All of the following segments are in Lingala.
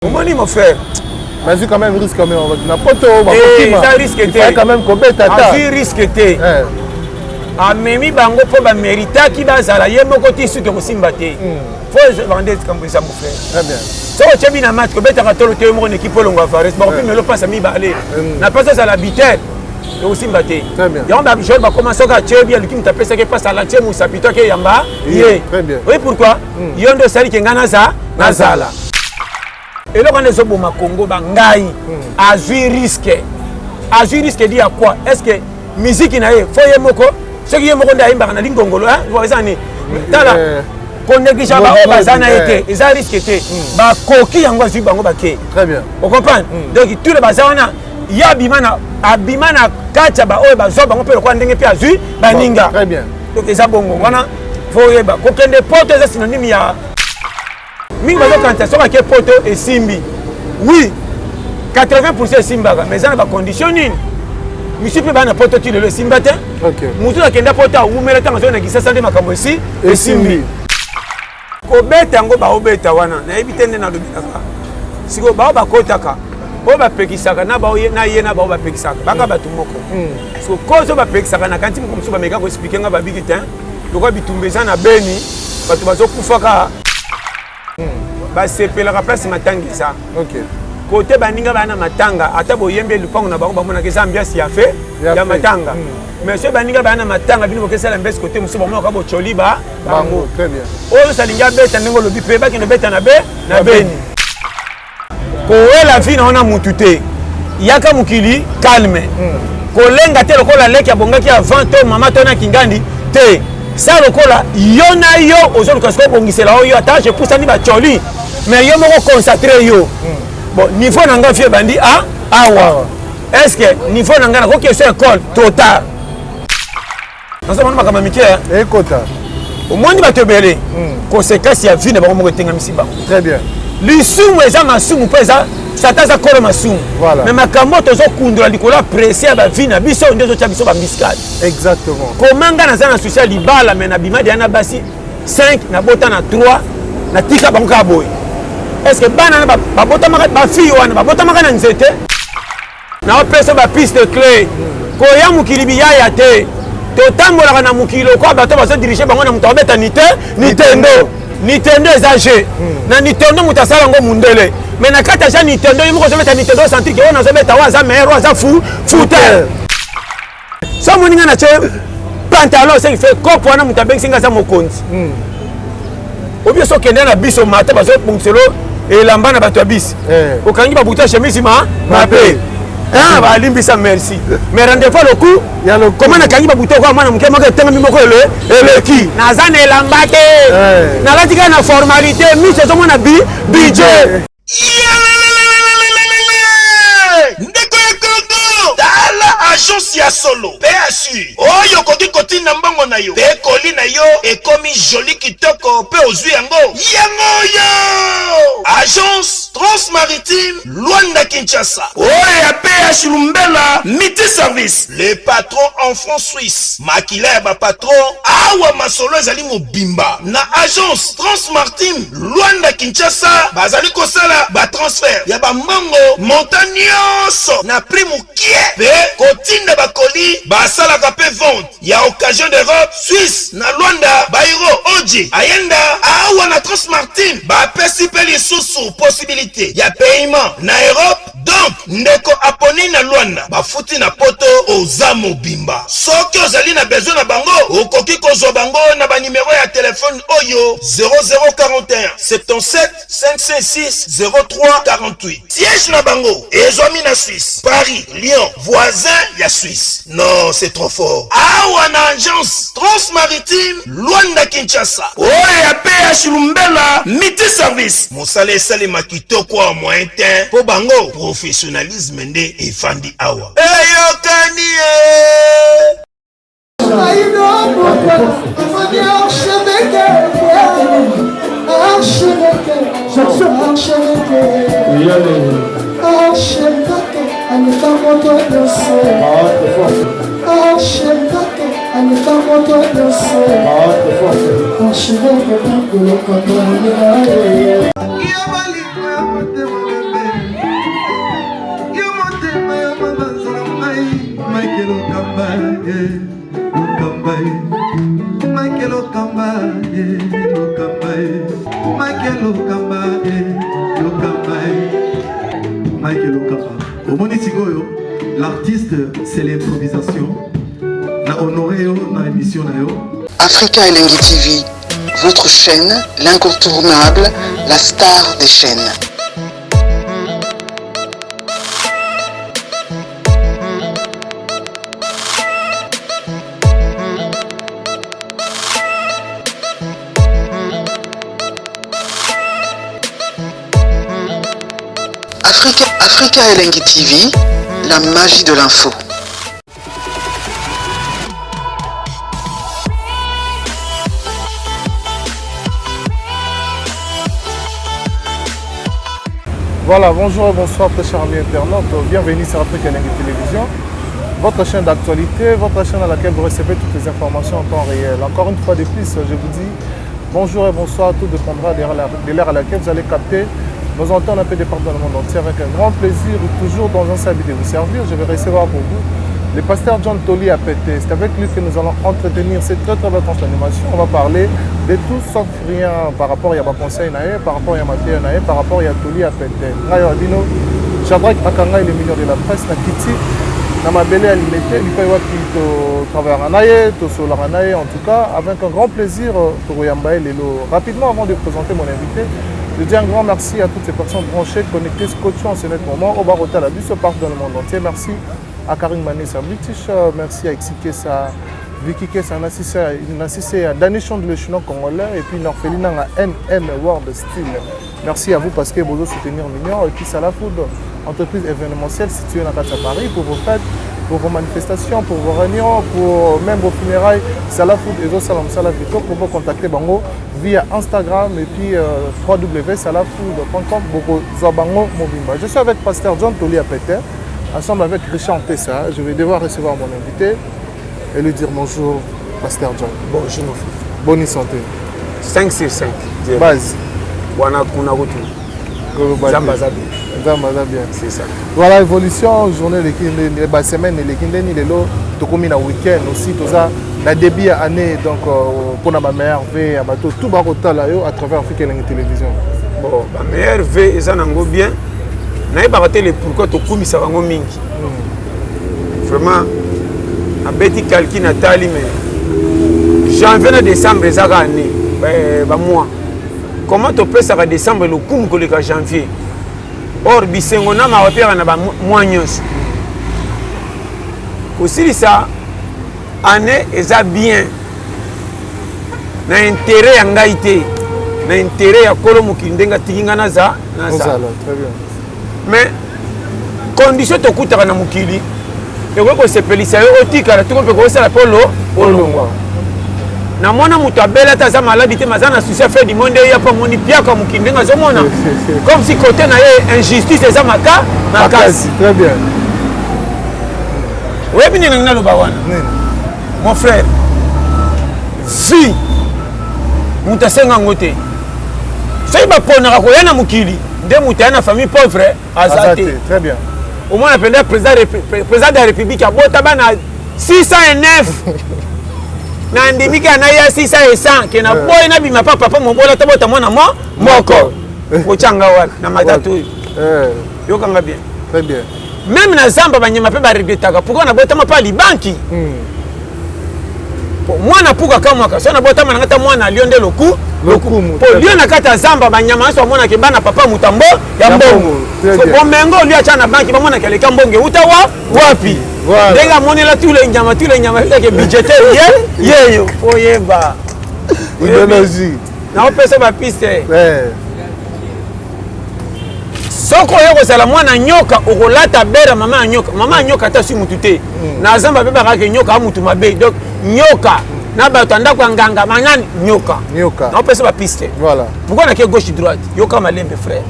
Comment mon frère? Mais vu quand même risque quand même. N'importe où. Ça risque il faut quand même combien tata. Vu risque té. Amemi bango po ba mérita qui va zala yemo côté sur que musimba té. Faut vendre comme ça mon frère. Très bien. So tu bien na match ko beta ka tolo té mo équipe longa Fares. Ba puis me le passe mi ba aller. Na pas ça l'habitude. Et aussi mbaté. Très bien. Et on va jouer ba commencer à tuer bien qui me taper ça qui passe à l'entier moussa pito ke yamba. Très bien. Oui pourquoi? Yondo sali ke ngana za nazala. Et là, quand on est au Congo, à jouer risque. À jouer risque, dit à quoi? Est-ce que musique n'a pas de moko? Ce qui est moko d'ailleurs, dans la ligne congolo, hein? Vous voyez ça, ni. Tala. Qu'on néglige pas, bazana été. Ils ont risqué été. Bah, coquille en voici bango baké. Très bien. Vous comprenez? Donc tout le bazana, il y a abimana kacha ba oh bazo bango pe le quoi ndenge pe à jouer baninga. Très bien. Donc ils ont bongo. Voilà. Faut y ba. Qu'aucun des portes est synonyme ya. Mingi quand ça qui poto et simbi. Oui. 80% simbaga mais ça na ba condition nini. Monsieur pe bana poto ti le simbata. OK. Mutu akenda poto umela tanga zona kisasa nde makambo si et simbi. Ko beta ngo ba obeta wana na ebitende na lobitaka. Siko ba ba kotaka. O ba pekisaka na ba na ye na ba ba pekisaka. Baka batu moko. Siko kozo ba pekisaka na kanti mko msuba meka ko expliquer nga ba bikitin. Lokwa bitumbeza na beni batu bazokufaka. Ba sepela ka place matanga ça. OK. Côté baninga bana matanga ata boyembe lupango na bango bamona ke ambiance ya fait ya matanga. Mais ce baninga bana matanga bino ke sala mbese côté musuba mo ka bo choli ba bango. Très bien. O salinga beta ngo lobi pe ba ki no beta na be na beni. Ko la vie na ona mutute. Yaka mukili calme. Ko lenga te lokola leki abongaki avant to mama to na kingandi te. Ça lokola yona yo ozoluka sko bongisela yo ata je pousse ni ba choli mais yo moko concentré yo bon niveau nanga fie bandi awa est-ce que niveau nanga na ko question école total nasa mona makama mike et kota au moins ba tebele conséquence ya vie na bango moko tenga misiba. Très bien. Lisumu eza masumu pesa sataza kolo masumu. Voilà. Mais makambo tozo kundula likola presser ba vie na biso ndezo cha biso ba miskade. Exactement. Komanga na zana social libala mais na bima de ana basi 5 na bota na 3 na tika bango ka boy. Est-ce que bana ba bota maka ba fille wana ba bota maka na nzete? Na opesa ba piste clé. Ko ya mukili biya ya te. To tambola na mukilo ko ba to ba so diriger bango na muto beta Nintendo. Nintendo ezage. Na Nintendo mutasala ngo mundele. Mais na kata ja Nintendo yimo ko so beta Nintendo centrique on zo beta wa za mero za footer. So moninga na che pantalon c'est fait copo wana mutabeng singa za mokonzi. Obio so kende na biso mata bazo punkselo et lamba na bato bis. Okangi ba buta chemise ma pe. Ah ba limbisa merci. Mais rendez-vous le coup, il y a le comment na kangi ba buta ko mwana mke moko tenga mimoko ele ki. Na za na lamba te. Na latika na formalité mi se so mona budget. Agence ya solo PSU oyo koki kotina mbango na yo pe koli na yo ekomi joli kitoko pe ozwi yango yo Agence Transmaritime Luanda Kinshasa oyo ya PSU Lumbela Miti Service le patron en France Suisse makila ba patron awa masolo ezali mobimba na Agence Transmaritime Luanda Kinshasa bazali kosala ba transfert ya ba mbango montagnioso na prix mukie pe tinda bakoli basalaka pe vente ya occasion d'Europe Suisse na Luanda bairo oji ayenda awa na Transmartine bapesi pe lisusu possibilité ya paiement na Europe donc ndeko aponi na Luanda bafuti na poto oza mobimba soki ozali na besoin na bango okoki kozwa bango na ba numéro ya téléphone oyo 0041 77 556 03 48 siège na bango ezwami na Suisse Paris Lyon voisin ya Suisse. Non, c'est trop fort. Awa na agence Transmaritime Luanda Kinshasa. Oye ya PH Lumbela Miti Service. Mosale sale makito kwa moyen temps. Po bango professionnalisme nde efandi awa. Eyo kanie. Arrête L'artiste, c'est l'improvisation. Na honoré dans l'émission. Africa Elengi TV, votre chaîne, l'incontournable, la star des chaînes. Africa Elengi TV, la magie de l'info. Voilà, bonjour et bonsoir très chers amis internautes, bienvenue sur Africa Elengi Télévision, votre chaîne d'actualité, votre chaîne à laquelle vous recevez toutes les informations en temps réel. Encore une fois de plus, je vous dis bonjour et bonsoir, tout dépendra de l'heure à laquelle vous allez capter nos antennes un peu de partout dans le monde entier avec un grand plaisir, toujours dans un salut de vous servir. Je vais recevoir pour vous le pasteur John Toli à Pété. C'est avec lui que nous allons entretenir cette très belle tranche d'animation. On va parler de tout sauf rien par rapport à ma conseil, par rapport à ma théorie, par rapport à Toli à Pété. Shadrach Akanga, le million de la presse, na Kiti, na Mabele à l'imité, l'Ipaiwaki, au travers Anaye, au Solar Anaye, en tout cas, avec un grand plaisir pour Yambaye Lelo. Rapidement, avant de présenter mon invité, je dis un grand merci à toutes ces personnes branchées, connectées, scotchées en ce net moment. Au Barota, la bus partout dans le monde entier. Merci à Karine Mané, sa British. Merci à Xikesa, Vicky Kessa, Nassissé, à Danishon de l'Echino congolais. Et puis Norfélina à NM World Style. Merci à vous parce que vous soutenir Mignon. Et puis Salafood, entreprise événementielle située à Paris pour vos fêtes, pour vos manifestations, pour vos réunions, pour même vos funérailles. Salafood et Zosalam Salavito pour vous contacter Bango via Instagram et puis www.salafood.com pour Zabango Mobimba. Je suis avec pasteur John Toli à Pété, ensemble avec Richard Tessa. Je vais devoir recevoir mon invité et lui dire bonjour, pasteur John. Bonjour mon frère. Bonne santé. 5 sur 5. Base. Wana kuna route. Zamba Zabi. Bien. C'est ça. Voilà, évolution, journée, les semaines, les kindeni, les lots, tout comme un week-end aussi, tout ça. La début à année, donc pour ma meilleure V, tout barota là, à travers Africa Elengi Télévision. Bon, ma meilleure V, ils en ont bien. N'a pas raté les pourquoi tu coumis ça va mingi. Vraiment, à Betty Kalki Nathalie, mais janvier à décembre, les années, bah moi. Comment tu peux ça va décembre le coup que le janvier? Or, bisengona ma repère na ba moignos. Aussi ça année eza bien. Na intérêt ya ngaité, na intérêt ya kolo mukindenga tikinga na za. Très bien. Mais condition to kutaka na mukili. Et ko sepelisa yo otika la tuko pe ko sala polo olongwa. Na mwana mutu abela taza maladi te mazana souci faire du monde ya pa moni piaka mukindenga zo mona. Comme si côté na ye injustice eza maka makasi. Très bien. Oui, bien na lo bawana. Mon frère. Si mutu asenga ngote. Sai ba pona ko yana mukili. Nde mutu yana famille pauvre azate. Très bien. Au moins appelé président de la République à Botabana 609. Na ndimika na ya 600 ke na boy na bima papa mo bola tabota mwana moko ochanga wala na matatu yo kanga bien. Très bien. Même na zamba banyama pe ba regretaka pourquoi na bota pa li banki mwana puka kama ka na bota ngata mwana lionde loku po liona kata zamba banyama so mwana ke bana papa mutambo ya mbongo so mengo lui acha na banki ba mwana kele kambonge utawa wapi. Voilà. Denga monela tous les nyama que budgétaire yeyo oyeba idéologie na opesa ba piste soko yoko sala mwana nyoka okolata bera mama nyoka ta si mutute na zamba beba ka nyoka amutu mabe donc nyoka na ba tanda kwa nganga manyani nyoka na opesa ba piste. Voilà pourquoi na ke gauche droite yoka malembe frère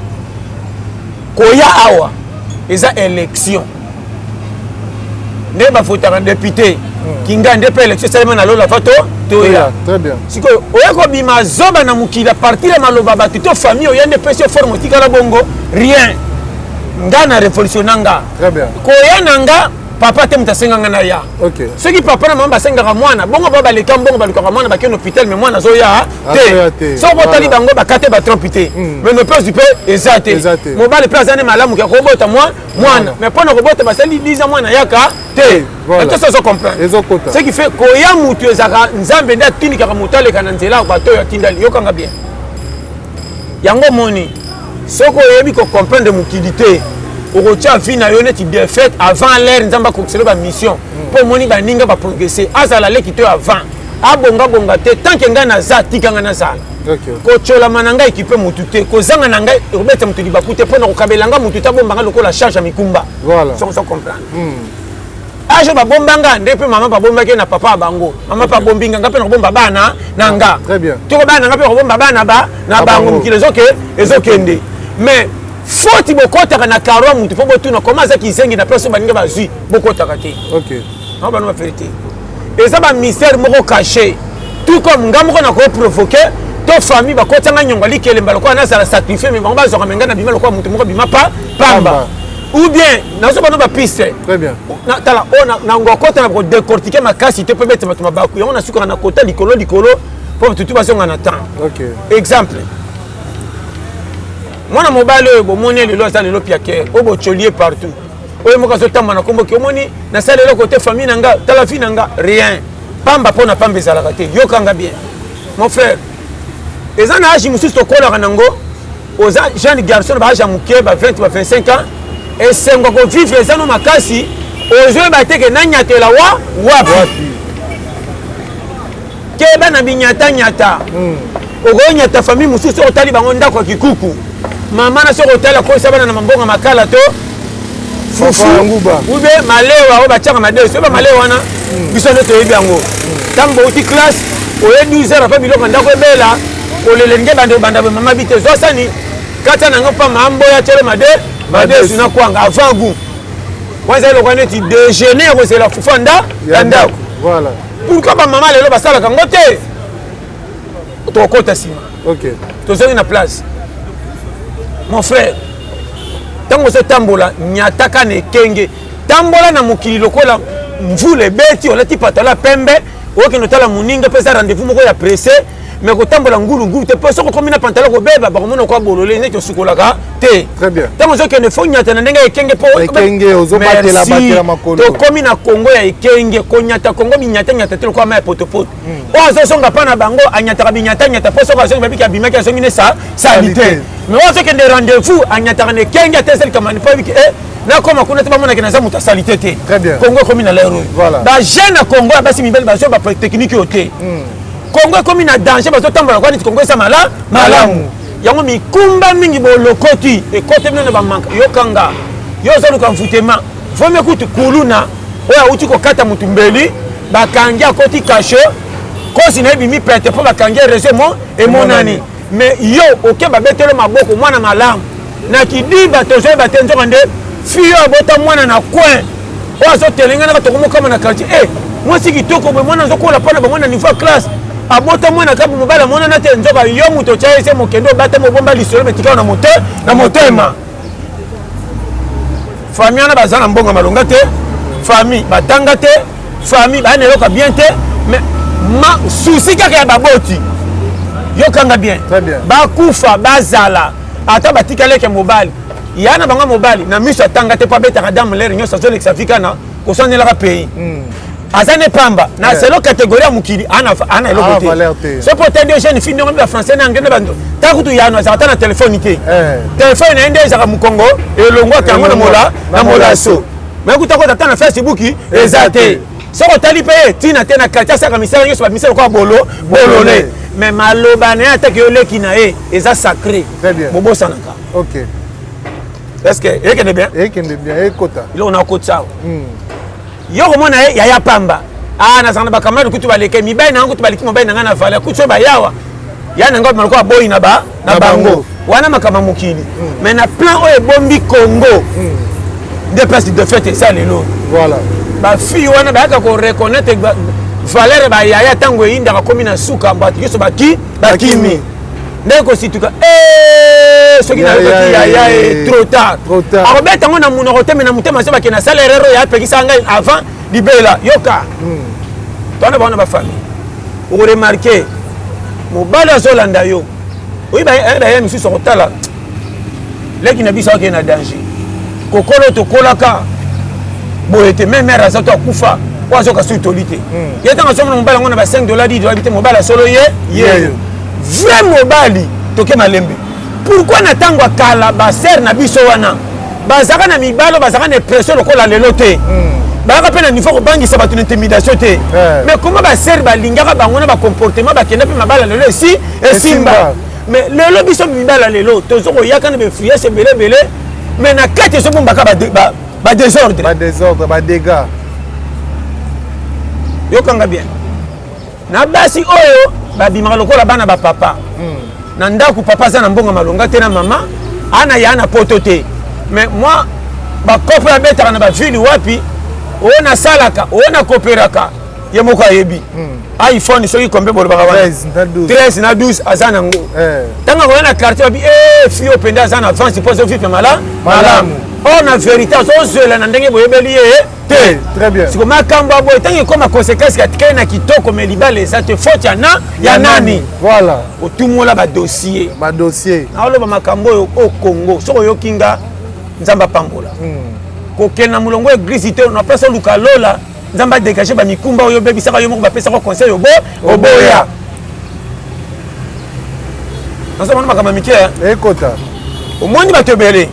koya awa eza élection ndeba fotaka député kinga ndepe élection salema na lola fato toya. Très bien. Siko oyako bima zoba na mukila partir maloba batuto famille oyende pese forme tika la bongo rien ngana révolution nanga. Très bien. Koya nanga papa te mutasenga ngana ya. OK. Ceux qui papa na mama basenga ka mwana, bongo ba les kambo ba likoka mwana ba ke hôpital mais mwana zo ya te. So ko tali bango ba kate ba trompité. Mais ne peut du peu exacté. Mobile place ane malamu ka kobota mwana, mais pour na kobota ba sali 10 ans mwana yaka te. Voilà. Ça se comprend. Ce qui fait ko ya mutu ezaka nzambe nda tini ka mutale kana nzela ba to ya tindali yokanga bien. Yango moni. Soko yebi ko comprendre mukilité. Okotia vina yo neti défaite avant l'ère nzamba ko selo ba mission. Pour moni ba ninga ba progresser. Azala le kito avant. Abonga te tant que nga na za tikanga na za. OK. Ko chola mananga équipe mutute ko zanga nanga robeta mutu libakute pona ko kabelanga mutu ta bomba lokola charge ya mikumba. Voilà. Ça comprendre. Ajo ba bombanga ndepe mama ba bombake na papa bango. Mama pa bombinga ngape na bomba bana nanga. Très bien. To bana ngape ko bomba bana ba na bango mukile ezokende. Mais faut bokota na karo mutu po botu na comment ça ki zengi na place baninga bazui bokota kate. OK. On va nous vérité. Et ça ba mystère moko caché. Tout comme ngamoko na ko provoquer to famille ba kotanga nyonga likele mbalo ko na sala sacrifier mais ba zo kamenga na bima lokwa mutu moko bima pamba. Ou bien na so ba no ba piste. Très bien. Na tala na ngokota na ko décortiquer ma qualité peut mettre ma baku. On a suka na kota likolo pour tout ba zonga na temps. OK. Exemple. Moi na mobile bo moni le loza le lopiake obo cholier partout. Oye moka zo tamba na kombo ki omoni na sala le côté famille nanga tala fi nanga rien. Pamba pona pamba ezala kate yokanga bien. Mon frère. Ezana aji mususu to kola kanango. Oza jeune garçon ba aji muke ba 20 ba 25 ans et sengo ko vivre ezano makasi ozo ba teke nanyatela wapi. Keba na binyata. Ogonya ta famille mususu otali bango ndako kikuku. Mama na soko tala ko sabana na mambonga makala to fufu ube malewa o bachanga madeso ba malewa na biso nto yebi yango tambo uti classe o ye 12 heures pa biloko ndako ebela o lelenge banda mama bite zo sani kata na ngopa mambo ya tele madeso na kwanga avant goût waza lo kwane ti déjeuner ko c'est la fufu nda ndako voilà pourquoi ba mama lelo basala kango te to kota sima. OK. To zongi na place. Mon frère, tango se tambola nyataka ne kenge tambola na mukili lokola mvule beti olati patala pembe oke notala muninga pesa rendez-vous moko ya pressé mais ko tambola ngulu te pesa ko komina pantala ko beba ba komona ko bolole ne to sukolaka te. Très bien. Tango so ke ne fo nyata na ndenga ekenge po ekenge batela makolo to komi na Congo ya ekenge ko nyata Congo binyata te ko ma potopoto o zo songa pana bango anyata binyata poso ko zo babiki abimaki zo ngine sa salite. Mais on sait que des rendez-vous à Nyatane Kenga Tesel comme pas na koma kuna teba mona kinaza muta salité te. Très bien. Congo comme na l'euro. Voilà. Ba jeune à Congo ba si mibel ba zo ba technique oté. Congo comme na danger ba zo tambola kwa ni Congo sa malamu. Yango mi kumba mingi bo lokoti e kote mena ba manka yokanga. Yo zo luka mfutema. Faut me kutu kuluna oya uti ko kata mutumbeli ba kangia koti kasho. Kosi na bimi pete po ba kangia resemo e monani. Mais yo ok babetelo maboko mwana malamu na kidiba tozo batenzo kande fio bota mwana na coin ozo telenga na to kama na quartier moi si kitoko bo mwana nzokola pona ba mwana niveau classe abota mwana kabu mobala mwana na tenzo ba yo muto cha ese mokendo bata mobomba lisolo metika na motema famille na bazana mbonga malonga te famille batanga te famille ba neloka bien te mais ma souci kaka ya baboti yokanga bien. Très bien. Bakufa bazala ata batikaleke mobali yana banga mobali na miso atanga te pa beta kadam l'air nyosa zo l'exafika na ko sonela ka pays azane pamba na selo catégorie ya mukili ana elokote so peut être jeune fille ngomba français na ngene bando ta kutu yana za na téléphone te téléphone na ende za mukongo elongwa kango na molaso mais kuta ko tata na Facebook ezate so ko tali pe tina te na katia saka misala nyoso ba misala ko bolole mais malobane attaque oleki na eza sacré. Très bien. Bobo sanaka. OK. Est-ce que ekende bien? Ekende bien ekota. Ilo na kotsa. Yo komona ya pamba. Ah na sana ba kamera kutu baleke mibai na kutu baliki mibai na ngana vala kutu ba yawa. Ya na ngoma malikuwa boy na bango. Wana makama mukili. Mais na plan oyo bombi Congo. Des places de fête ça lelo. Voilà. Ba fille wana ba ka ko reconnaître valeur ba yaya tango inda ka komi na suka mbati yeso bakimi ndeko situka ce qui n'a trop tard. Alors, bête, on a mon roté, mais on a mon qui n'a salaire, il y a qui s'engage avant l'Ibela. Yoka. Toi, on a ma famille. Vous remarquez, mon bala Zolanda yo. Oui, je suis sur le tas là. Là, qui n'a pas de danger. Kokolo to kolaka. Bon, était même mère à ça, toi, Koufa. Oiseau qui a autorité. Il y a un mon bala, on a $5, $10, mon bala solo yé. Vrai mobali, toke malembe. Pourquoi n'attendre kala baser na biso wana? Bazaka na mibalo, bazaka na pression lokola lelo te. Bazaka pe na niveau ko bangi sa batu intimidation te. Mais comment baser balingaka bangona ba comportement ba kenda pe mabala lelo ici et simba. Mais lelo biso mibala lelo, tozo ko yakana be frier se belé. Mais na kati so bombaka ba désordre. Ba désordre, ba dégâts. Yokanga bien. Na basi oyo babimaka lokola bana ba papa. Na ndako papa za na mbonga malonga te na mama ana ya na poto te. Mais moi ba kopo ya beta na ba ville wapi ona salaka ona koperaka ye moko ayebi. iPhone soki kombe bolo baka wana 13 na 12 azana ngo. Tanga ko na quartier bi fio penda azana avance pose vite malamu. On a vérité so zela na ndenge boyebeli te. Très bien. Siko makambo boy tangi comme conséquence ya tkena kitoko me libale ça te faute ya nani. Voilà. Otumola ba dossier. Ba dossier. Na oloba makambo yo au Congo. Soko yo kinga nzamba pambola. Ko kena mulongo église te na pesa luka lola nzamba dégager ba mikumba oyo bebisa yo moko ba pesa ko conseil oboya. Nasa mwana makama mikie. Ekota. Au moins il va te belé.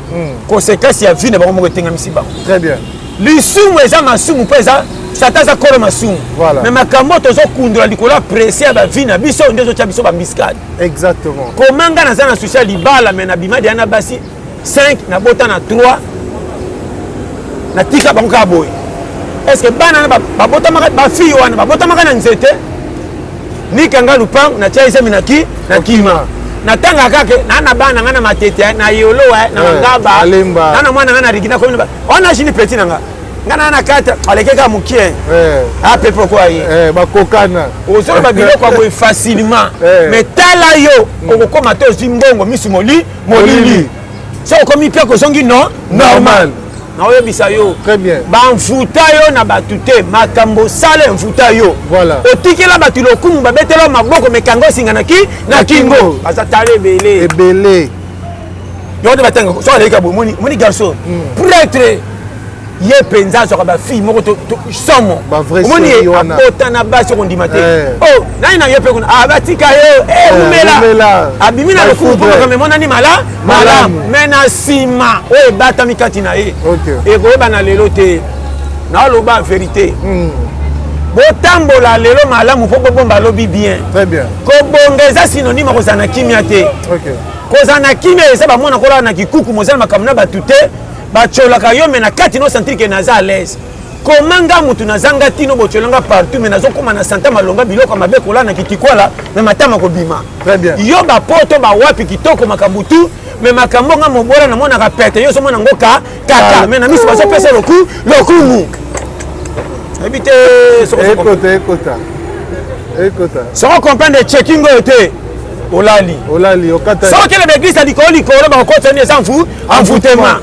Conséquence ya vie na ba mo tenga misiba. Très bien. Lisumu eza masumu pesa sataza kolo masumu. Voilà. Mais makambo tozo kundula likola presser ba vie na biso ndezo cha biso ba miskade. Exactement. Komanga na zana social libala mais na bimadi ana basi 5 na bota na 3 na tika bango ka boy. Est-ce que bana ba bota maka ba fille wana ba bota maka na nzete ni kanga lupang na chaise minaki na kima. Na tanga kake na bana ngana matete na yolo na ngaba na mwana ngana rigina ko ona shini petit nanga ngana na kata alekeka mukie pe pourquoi ba kokana ozolo ba biloko ko facilement mais tala yo okoma to zimbongo misu molili so komi pia ko songi no normal na oyo bisayo très bien ba mfuta yo na batute makambo sale mfuta yo voilà otikela batu lokumu babetela maboko mekango singa na kingo azatale ebele yo de batanga so aleka bo moni garçon prêtre ye penza so ba fille moko to somo moni abota na basi ko ndima te oh nani na ye pe kuna abatika yo umela abimina lokumu ko me mona ni malamu mena sima o bata mikati na ye e ko ba na lelo te na lo ba vérité botambola lelo malamu po bomba lobi bien très bien ko bongeza synonyme ko sana kimia te ko sana kimia eza ba mona ko la na kikuku mozala makamna batute bacholaka yo me na kati no sentir que naza à l'aise komanga mutu nazanga tino bocholanga partout me nazokoma na santa malonga biloko mabe kola na kitikwala me matama kobima très bien yo ba poto ba wapi kitoko makambutu me makambo nga mobola na mona kapete yo so mona ngoka kaka me na miso baso pesa lokumu ebite ekota soko comprendre checking ote olali okata soko kele l'église alikoli kolo ba kokotani sans fou envoûtement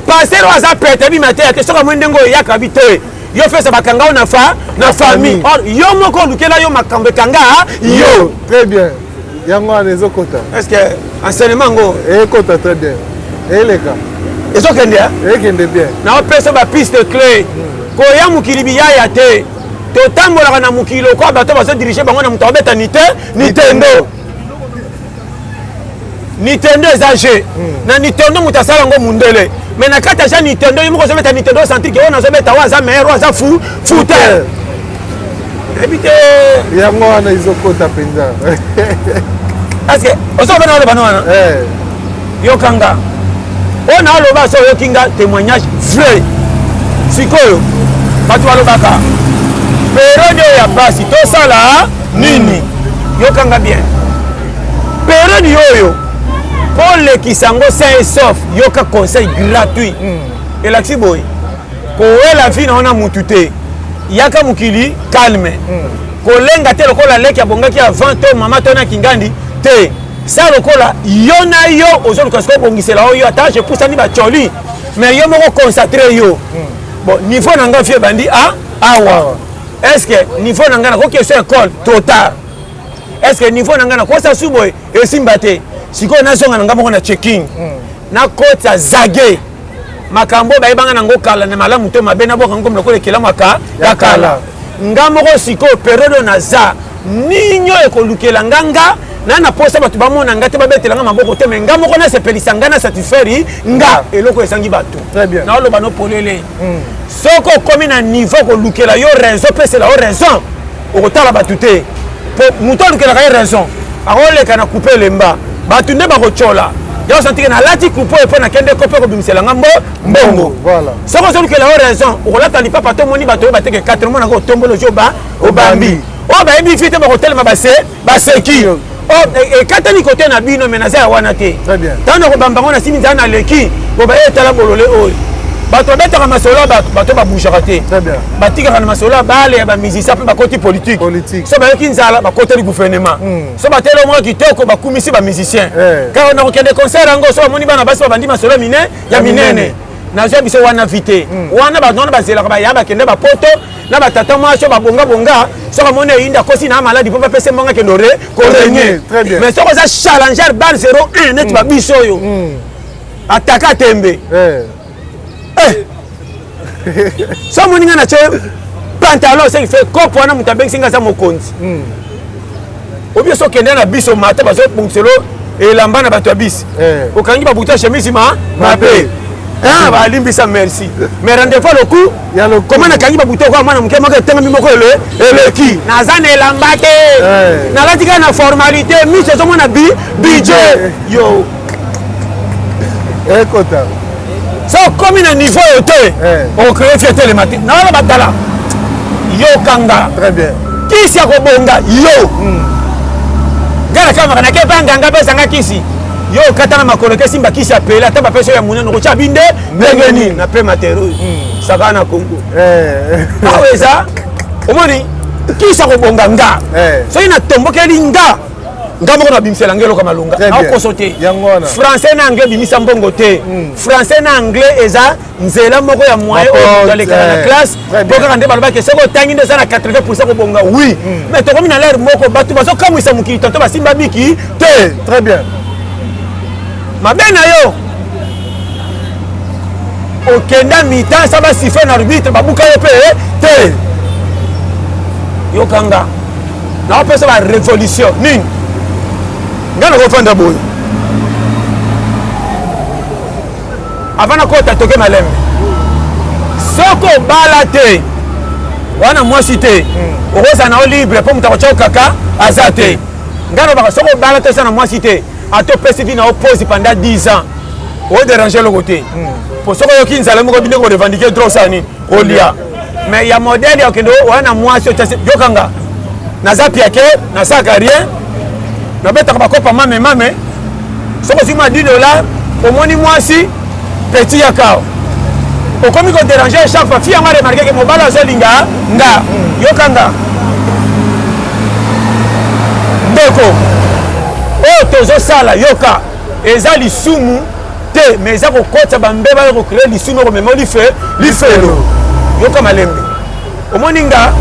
passer oza pete bi matin te soko mwendengo yaka bite yo fesa bakanga na famille or yo moko lukela yo makambe kanga yo très bien yango ana ezokota est-ce que enseignement ngo ekota très bien eleka ezokende ekende bien na opesa ba piste clé koya mukili biyaya te totambolaka na mukilo kwa bato bazo diriger bango na mutu abeta Nintendo ezage na Nintendo mutu asala ngo mundele mais na kata ja Nintendo yimo ko zobeta Nintendo sentir que on azobeta waza meilleur waza footer ebite yango wana izokota penza parce que ozo bana lo banana yokanga ona aloba so yokinga témoignage vrai sikoyo batu alobaka période ya basi tosala nini yokanga bien période yoyo pour les kisango sain et sauf yoka conseil gratuit et la boy koela fina ona mutute yaka mukili calme kolenga te lokola leki abongaki avant to mama to na kingandi te ça lokola yo na yo ozoluka siko bongisela yo ata je pousse ni ba choli mais yo moko concentré yo bon niveau nanga fie bandi awa est-ce que niveau nanga na ko question école trop tard est-ce que niveau nanga na ko sa subo esimbate siko na zonga nanga moko na checking na kota zage makambo ba ibanga nango kala na malamu to mabena boka ngomlo ko lekela maka ya kala ngamoko siko période na za ninyo ekolukela nganga na posa batu bamona ngate babetela nga maboko te mais ngamoko na sepelisa ngana satisfaire nga eloko esangi batu très bien na loba no polele soko komi na niveau ko lukela yo raison pese la raison okotala batu te muto lukela ka raison akoleka na couper lemba batu nde bakochola yo sentike na lati couper epo na kende kope ko bimisela ngambo mbongo voilà soko so lukela yo raison okolata lipapa to moni batu bateke 4 mois na ko tombolo jo ba obambi o ba ebi fite bakotelema baseki ekatani kote na bino menaza ya wana te tano kobambango na simi nzana leki boba etala bolole oyo bato betaka masolo bato babushaka te batikaka na masolo bale ya bamusicien mpe bakoti politique so bayoki nzala bakoteli gouvernement so batele omwa kitoko bakumisi bamusicien kaka na kokende concert yango so bamoni bana basi babandi masolo ya minene nazwa biso wana vite wana bato wana bazelaka baya bakende bapoto na batata mwasho babonga so bamoni eyinda kosi na maladi mpo bapese mbonga kende korenye mais soko oza challenger bal 01 neti babiso oyo ataka tembe so moninga na che pantalon se fait kopo wana mutu abengi singa za mokonzi obi so kende na biso mata bazobongiselo elamba na bato ya bisi okangi babuta chemise mabe balimbisa merci mais rendez-vous le coup comment na kangi babuta kwa mwana muke moko etengami moko eleki naza na elamba te nalatika na formalité mise ezomona budget yo ekota so comme na niveau yote on crée fête le matin na wala batala yo kanga très bien kisi akobonga yo ngala kama na ke banganga pesa nga kisi yo katana makolo ke simba kisi apela ata bapeso ya munene ko chabinde ndengeni na pe matero saka na Congo aweza omoni kisi akobonga nga so ina tombokeli nga ngamo na bimisela ngelo kama lunga na kosote français na anglais bimisa mbongo te français na anglais eza nzela moko ya moyen au dans les classes boka kande baloba ke seko tangi ndeza na 80% ko bonga oui mais to komi na l'air moko batu baso kamwisa mukili tonto basimba biki te très bien mabena yo okenda mitan saba siffle na arbitre babuka yo pe te yo kanga na opesa ba révolution nini ngana kofanda boy avana kota toke malembe soko bala te wana mwasi te okoza na libre po muta kocha kaka azate ngana baka soko bala te sana mwasi te ato pesi na oppose pendant 10 ans o déranger le côté pour soko yoki nzala moko binde ko revendiquer trop sani olia mais ya modèle ya kendo wana mwasi yokanga naza piake na saka rien na betaka bakopa mame soko sima $10 omoni mwasi petit ya kao okomi ko déranger chaque fois fia ngare marqué que mobala azolinga nga yokanga ndeko o tozo sala yoka eza lisumu te mais eza kokota bambeba ko créer lisumu ko memo lifelo yoka malembe omoni nga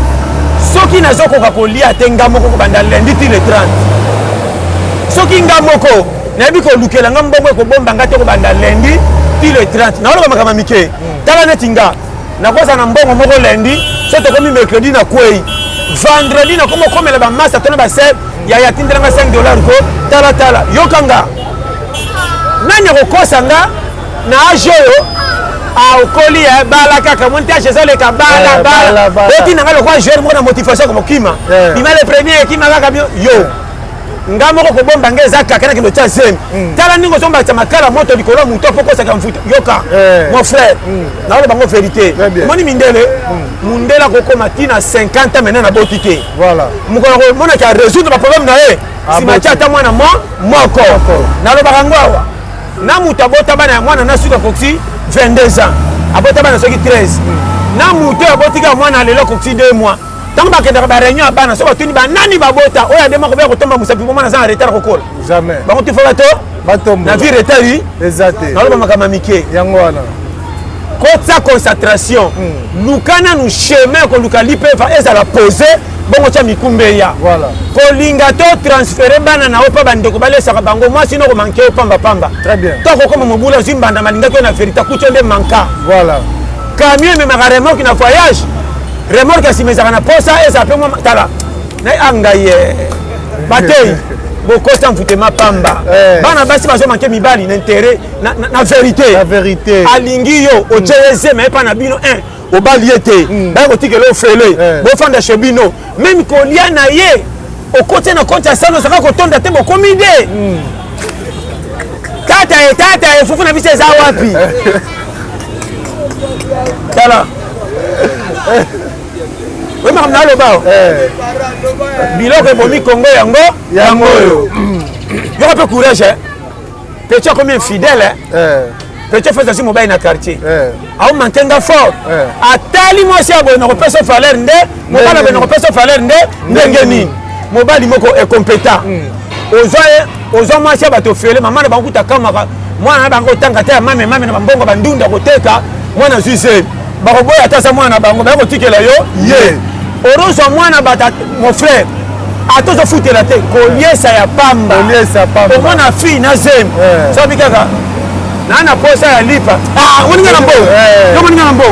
soki nazokoka kolia te nga moko ko banda lundi ti le 30 soki nga moko nayebi kolukela nga mbongo ekobomba nga te kobanda lundi ti le 30 naoloba makambo mike tala neti nga nakoza na mbongo moko lundi so tokomi mercredi na kwei vendredi nakomi okomela bamasa to na basep yaya tindelanga $5 ko tala yokanga nani akokosa nga na age oyo aokoli bala kaka monte age ezoleka bala otina nga lokwa joueur moko na motivation komokima bima le premier ekima kaka yo nga moko kobomba nga eza kaka na kendo tia zemi tala ndingo ozombakisa makala moto likolo moto po kosaka mfuta yoka mon frère naoloba bango vérité omoni mindele mundele akokoma ntina 50 ans maintenant naboti te mokolo komonaki arésoudre baproblème na ye nsima tia ata mwana moko nalobaka ngo awa na moto abota bana ya mwana na suka koksi 22 ans abota bana soki 13 na moto abotika mwana lelo koksi 2 mois Tant que tu as réunion à Bana, tu vas nani babota, oya dema ko ko tomba musapi mona za retard ko kola. Jamais. Ba ko tu fala to? Batombo. Na vie retard yi. Exacté. Na lo makama mike. Yango wana. Kota concentration. Lukana nu chemin ko lukali pe fa eza la poser bongo cha mikumbe ya. Voilà. Ko linga to transférer Bana na opa bande ko balesa ka bango moi sino ko manquer pamba pamba. Très bien. To ko comme mobula zimbanda malinga ko na verita kuchonde manka. Voilà. Camion me ma remorque na voyage. Remorque si mes na posa et ça peut moi tala. Na angaye. Batei. Boko tant fute ma pamba. Bana basi bazo manquer mibali n'intérêt na vérité. La vérité. Alingi yo o tcheleze mais pas na bino un. Au baliete. Ba ko tikelo fele. Bo fanda chebino. Même ko lia na ye. Au côté na compte ça no saka ko tonda te boko mide. Tata e fufu na bise za wapi. Tala. Oui, mais on a le bas. Biloko bomi Congo yango. Yango yo. Il y a un peu courage. Petit combien fidèle. Petit fait aussi mobile dans quartier. A on mantenga fort. Atali moi si abo no repeso valeur nde, mobile no repeso valeur nde, ndengeni. Mobile moko est compétent. Ozo moi si abato fele maman na bango takamaka. Moi na bango tanga te mame na bambongo bandunda koteka. Moi na suisse. Baroboya atasa mwana bango ba ko tikela yo. Ye. Orozo mwana bata mon frère. Atozo futela te ko liesa ya pamba. Ko liesa pamba. Ko mwana fi na zem. So bikaka. Na posa ya lipa. Ah, oninga na mbo. Yo oninga na mbo.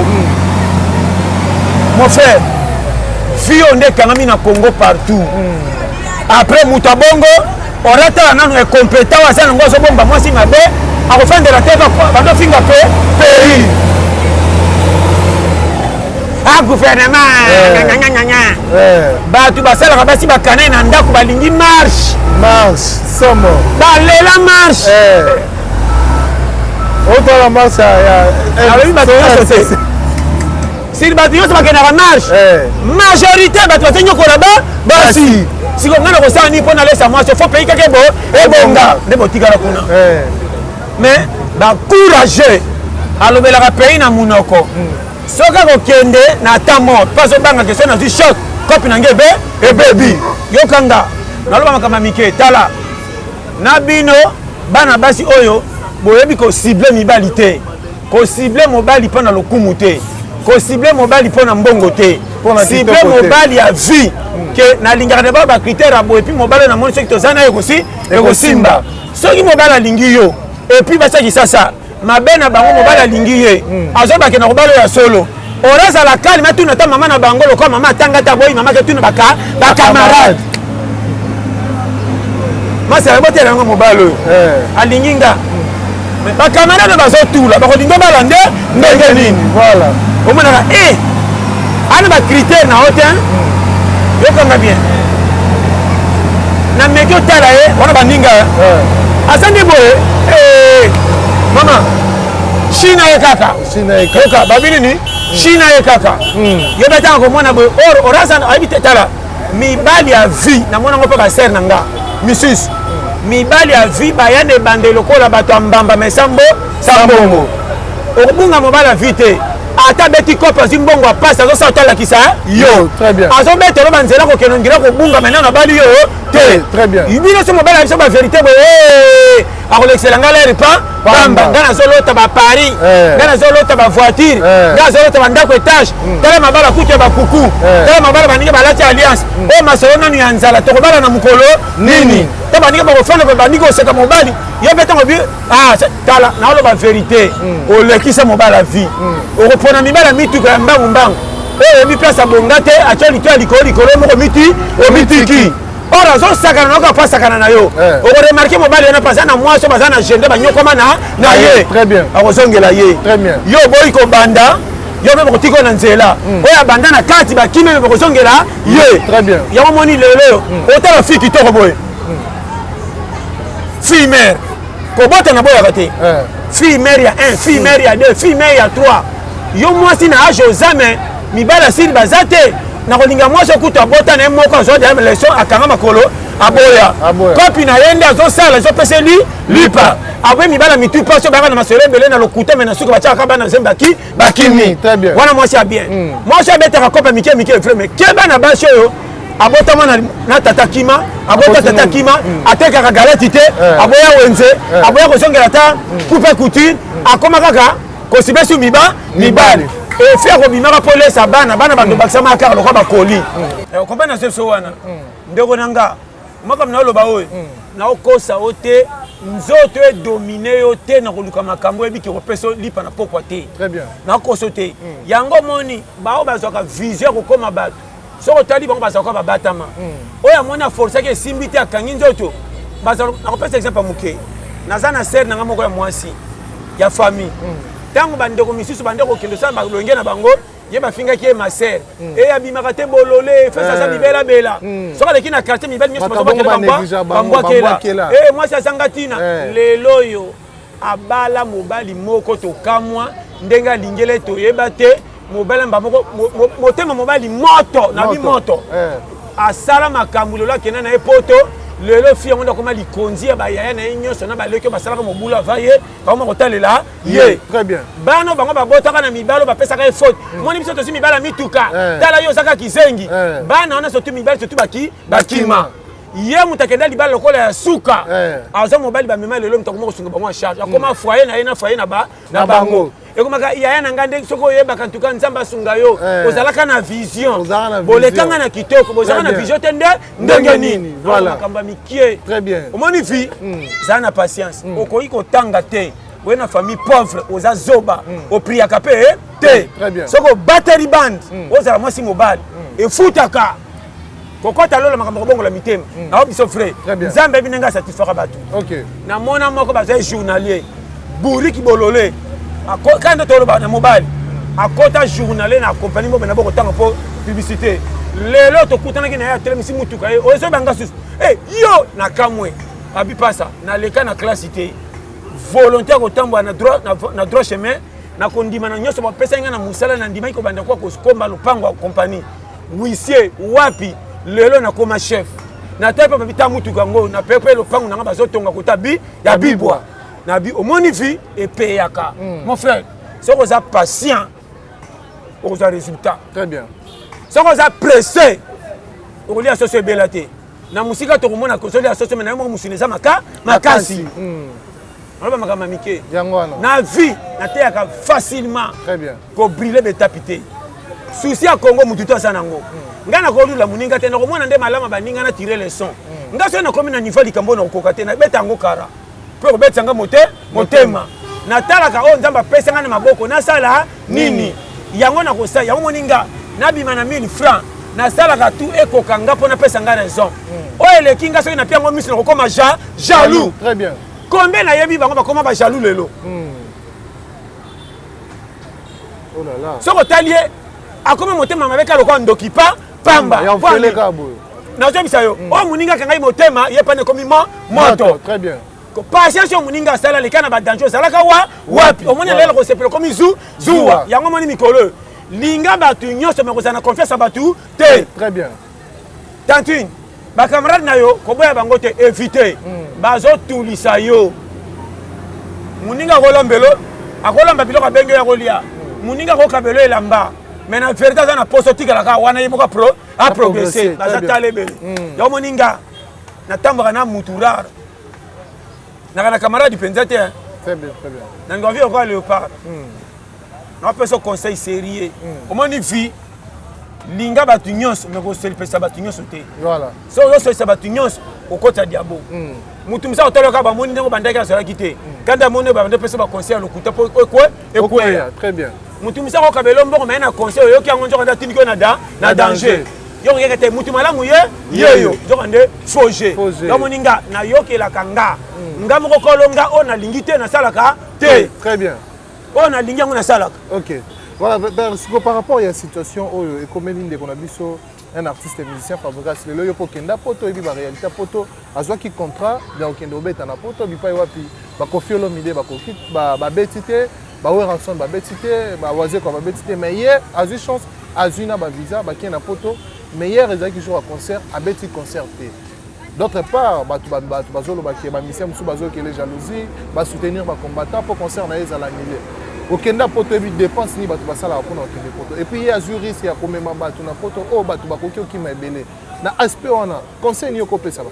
Mon frère. Fio nde kangami na Congo partout. Après mutabongo, orata nanu est compétent wa sana ngozo bomba mwasi mabe, akofanda la teva kwa bando finga pe pays. Ah gouvernement batu basala basi bakane na ndako balingi marche somo balela marche autant la marche alors batu yote si batu yote bakena la marche majorité batu batenyo ko là-bas basi siko ngana ko sani pona lesa moi faut pays kakebo ebonga ndebo tikala kuna mais ba courageux alobela pays na munoko soka kokende na tamo paso banga question na choc copie na ngebe ebebi yokanga naloba makama mike tala na bino bana basi oyo boyebi ko cibler mibali te ko cibler mobali pona lokumu te ko cibler mobali pona mbongo te cibler mobali ya vie que na lingaka ba ba critère abo et puis mobali na moni soki tozana ekosi ekosimba soki mobali alingi yo et puis basaki sasa mabena bango mobali alingi ye azobake na kobalo ya solo oraza la calme tu na ta mama na bango lokwa mama tanga ta boyi mama ke tu na baka ba camarade masa bote na ngo mobali alingi nga mais ba camarade bazo tula ba kolinga balande ndenge nini voilà omona ana ba critère na hotel yokanga bien na mekyo tala wana bandinga asandi boye mama China ye kaka yoka babili ni China ye kaka yo beta ko mona boye or orasa abite tala mibali ya vie na mona ngopa ba ser nanga misis mibali ya vie ba yane bande lokola bato mbamba mesambo sambongo okubunga mobala vite ata beti kopa zimbongo apasa azo sa tala kisa yo très bien azo beti lo banzela ko keno ngira ko bunga maintenant na bali yo te très bien ibino so mobala biso ba vérité boye ako l'excellent l'air pas bamba ngana zolota ba Paris ngana zolota ba voiture ngana zolota ba ndako étage tala mabala kuke ba kuku tala mabala baninga ba lati alliance o masolona ni anzala to bala na mukolo nini to baninga ba kofana ba baninga oseka mobali yo beta ngobi tala na lo ba vérité o lekisa mobala vie o repona mibala mituka ya mbangu mbangu o mi place abonga te acholi to likolo moko miti o mitiki ora zo sakana na ko sakana na yo o remarquer mobali na pasa na mwaso baza na gender ba nyokoma na ye très bien akozongela ye très bien yo boy ko banda yo me ko tiko na nzela oya banda na kati ba kimi me ko zongela ye très bien ya moni lelo o ta fiki to ko boy fille mère ko bota na boya bate fille mère ya 1 fille mère ya 2 fille mère ya 3 yo mwasi na age ozame mibala sili bazate na kolinga mwasi okuta bota na moko zo de leso akanga makolo aboya kopi na ye nde azosala ezopesa lipa aboye mibala mitu mpasi obanga na masolo ebele na lokuta me na suka batiaka bana nzembe bakimi wana mwasi ya bien mwasi abetaka kope mike mike efreme ke bana basi oyo abotama na tata kima abota tata kima atekaka galeti te aboya wenze aboya kozongela ta coupe couture akoma kaka kosibe su mibali efi akobimaka mpo lesa bana bato bakisama kaka lokwa bakoli okompa na seso wana ndeko na nga makambo na oloba oyo naokosa o te nzoto edomine yo te na koluka makambo ebiki kopesa lipa na pokwa te naokosa te yango moni bao bazwaka vision ya kokoma bato soko otali bango bazalaka babatama oyo amoni aforsaki esimbi te akangi nzoto nakopesa exemple ya moke naza na sere nanga moko ya mwasi ya famille ntango bandeko misusu bandeko okende osala balonge na bango ye bafingaki ye masere eyabimaka te bolole fesa aza bibelabela soki aleki na quartier mibali nyonso bangwakela mwasi azanga ntina lelo oyo abala mobali moko tokamwa ndenge alingele toyeba te mobali mbamoko motema mobali moto na bimoto asala makambo lelo akenda na ye poto lelo fi yango ndakoma likonzi ya bayaya na ye nyonso na baleki basalaka mobulu ava ye bakoma kotalela ye bano bango babotaka na mibalo bapesaka ye faute moni biso tosi mibala mituka tala yo ozaka kizengi bana wana sotu mibali sotu bakima ye moto akenda libala lokola ya suka aza mobali bamema lelo moto akoma kosunga bango ya charge akoma foye na ye na foye na bango ekomaka yaya na nga ndenge soki oyebaka ntuka nzambe asunga yo ozalaka na vision bolekanga na kitoko bozalaka na vision te ndenge nini makambo ya mikie omoni vi zala na patience okoki kotanga te oye na famille pauvre oza zoba opriaka mpe te soki obateri band ozala mwasi mobali efutaka kokota lola makambo kobongola mitema nao biso frère nzambe ebi ndenge asatisfaka bato namona moko bazali journalier buriki bolole quand toloba na mobali akota journalier na compagnie moko na boko tanga po publicité lelo tokutanaki na ye atelemisi mutuka ye oyo banga susu yo na kamwe abipasa na leka na classe te volontaire kotambola na droit chemin na kondima na nyonso bapesa nga na musala na ndimaki kobanda kwa kokomba lopango ya compagnie huissier wapi lelo nakoma chef na te mpe babita mutuka yango na pepe lopango nanga bazotonga kota ya bibwa na bi omoni vi epeyaka mon frère soki oza patient okozwa résultat soki oza pressé okolia soso ebela te na mosika tokomona kozolia soso me na yo moko mosuni eza makasi aloba makambo mike na vie nateyaka facilement kobrile betapi te susi ya Congo mutu to aza nango nga nakolula moninga te nakomona nde malama baninga na tire leson nga soki nakomi na niveau likambo nakokoka te nabeta yango kara mpo kobetanga motema natalaka oyo nzambe apesanga na maboko nasala nini yango nakosala yango moninga nabima na 1000 francs nasalaka tu ekoka nga mpo napesa nga raison oyo eleki nga soki napia yango miso nakokoma jaloux combien nayebi bango bakoma bajaloux lelo soki otali ye akoma motema mabe kaka lokola ndoki pamba nazobisa yo oyo moninga akangai motema ye pane ekomi moto patience oyo moninga asala leka na badanger ozalaka wapi omoni lelo kosepela komi zuwa yango moni mikolo linga bato nyonso me kozala na confiance ya bato te tantine bakamarade na yo koboya bango te évite bazotulisa yo moninga akolamba biloko abenge ya kolia moninga akokabelo elamba mais na vérité aza na poso tikalaka wana ye moko aprogresse baza tala ebele yango moninga natambwaka na muturare naka na camarade mpenza te nangi envie okoya léopard naopesa conseil sérieux omoni vie linga bato nyonso me koselipesa bato nyonso te so ozosolisa bato nyonso okota diabo mutu misa otoloka bamoni ndenge bandaki azalaki te kanda moni bande pesa baconseil ya lokuta po ekweya mutu misa kokabela mboko maye na conseil oyoki yango nzoka nde atindiki oyo na danger yoko yeke te mutu malamu yeyo nzoka nde foge yo moninga nayokelaka nga moko kolonga oyo nalingi te nasalaka te oyo nalingi yango nasalaka Voilà, par rapport à la situation où il y a un artiste et musicien fabriqué, c'est le pour Kenda Poto, et puis la réalité Poto, à ce qui contrat, dans le Kenda Obet, en Poto, il y a un conflit, il y a un bétité, il y a un rançon, il y a un bétité, mais hier, à une chance, à une visa, il y a un Poto, mais hier, il y a un concert, un petit concert. D'autre part, mission les jalousie, soutenir les combattants pour concerner les annulés. Au Kenya, pour te dépense ni batu basala pour notre poto. Et puis il y a juriste il y a comme même batu na poto oh batu bakoki qui m'a belé. Na aspect on a conseil ni ko pesa ba.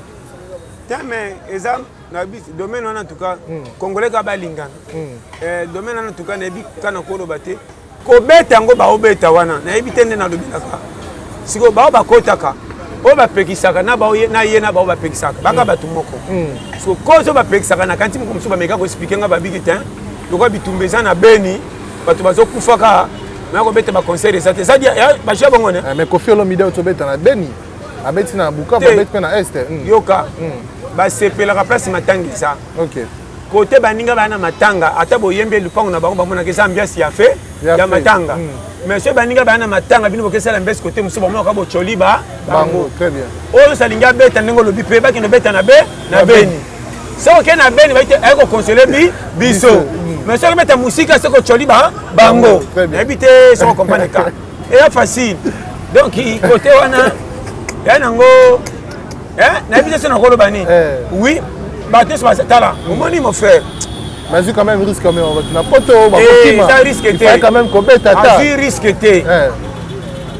Mais exemple na bis domaine en tout cas congolais ka balingana. Domaine en tout cas na bi kana ko robate. Ko beta ngo ba obeta wana na ebitende na dobinaka. Siko ba bakotaka. O ba pekisaka na ba na yena ba pekisaka. Baka batu moko. So ko so ba pekisaka na kanti mo ba meka ko expliquer nga ba bigitin. Donc bitumbeza na beni bato bazokufaka na ko beta ba conseil ça te ça dit ba chef bongone mais Kofi Olomide otobeta na beni abeti na Bukavu abeti na est yoka ba sepela ka place matanga ça OK côté baninga bana matanga ata boyembe lupango na bango bamona ke ambiance ya fait ya matanga mais ceux baninga bana matanga bino ke sala mbesi côté muso bamona ka bocholi ba bango très bien o salinga beta ndingo lobi pe ba kino beta na beni ça OK na beni ba ite ko conseiller biso mais si on met ta musique, c'est que tu as bango. Habiter, si on comprend le cas. Et c'est facile. Donc, côté on a, il y a un ango, n'habiter sur un rôle bani. Oui, battre sur cette là. Au moins, mon frère. Mais c'est quand même risque quand même. On n'a pas tout. Ça risque de. Il quand même combien de temps. Il risque de.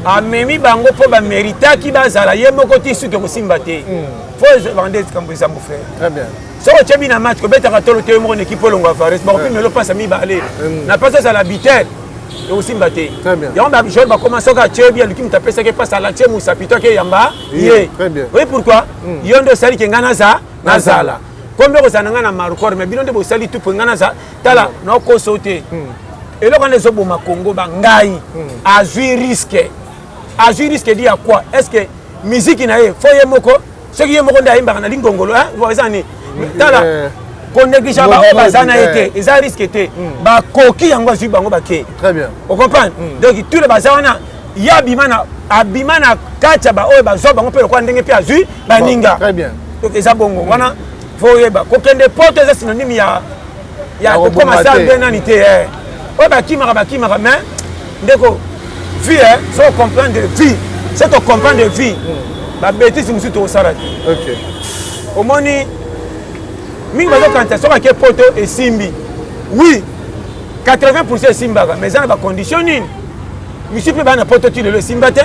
Ah, mais bango pour ba mériter qui va zala. Yé mon côté sur que vous simbate. Faut vendre comme ça, mon frère. Très bien. Si tu as bien un match, tu as fait une équipe pour l'Onga Fares, tu as pas mis balé. Na pas ça à l'habitude. Et aussi mbaté. Très bien. Et on va jouer, commencer à tuer bien, lui qui t'a fait ça qui passe à la tienne ou ça pito qui est yamba. Très bien. Oui, pourquoi? Yondo sali qui ngana za, nazala. Comme vous avez un Marocor, mais bien de sali tout pour ngana za, tala, non ko sauter. Et là, quand les autres au Congo, bangai, a vu risque. A vu risque dit à quoi? Est-ce que musique n'a pas foyer moko? Ce qui est moko d'aïmba na lingongolo, hein? Vous voyez tala ko négligent ba o bazana été ils a risqué té ba koki yango zu bango baké très bien on comprend donc tout le bazana ya abimana kacha ba o bazo bango pe ko ndenge pe azu baninga très bien donc ils a bongo wana faut yeba ko kende porte c'est synonyme ya ko commencer à bien nanité o ba kimara mais ndeko vie so comprendre vie c'est to comprendre vie ba bêtise musu to sarati OK au moni mingi bazokanta soki ake poto esimbi oui 80% esimbaka mais eza na bacondition nini misi mpe baa na poto ti lelo esimba te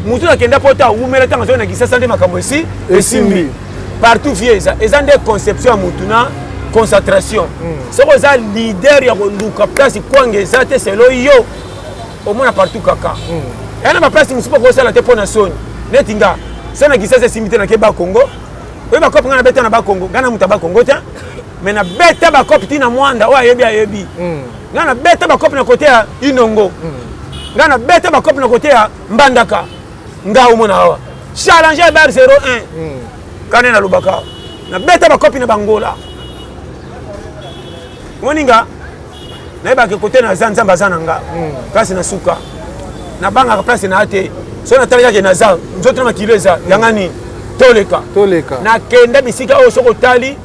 motu akenda poto awumela ntango azoki na kisasa nde makambo esimbi partout vie eza nde conception ya motu na concentration soki oza leader ya koluka place kwanga eza te selo yo omona partout kaka eya na baplace mosu mpo kosala te mpo na soni neti nga so na kisasa esimbi te nake bakongo oyo bakope nga na beta na bakongo nga na mutu ya bakongo te mais na beta bakope ti na mwanda oyo ayebi nga na beta bakope na kote ya inongo nga na beta bakope na kote ya mbandaka nga omona awa challenge ya bar 01 kane na lubaka na beta bakope na bangola moni nga nayebaka kote na za nzambe aza na nga place na suka nabangaka place na ate so natalakake na za nzoto na makilo eza yanga nini toleka nakenda bisika oyo soki otali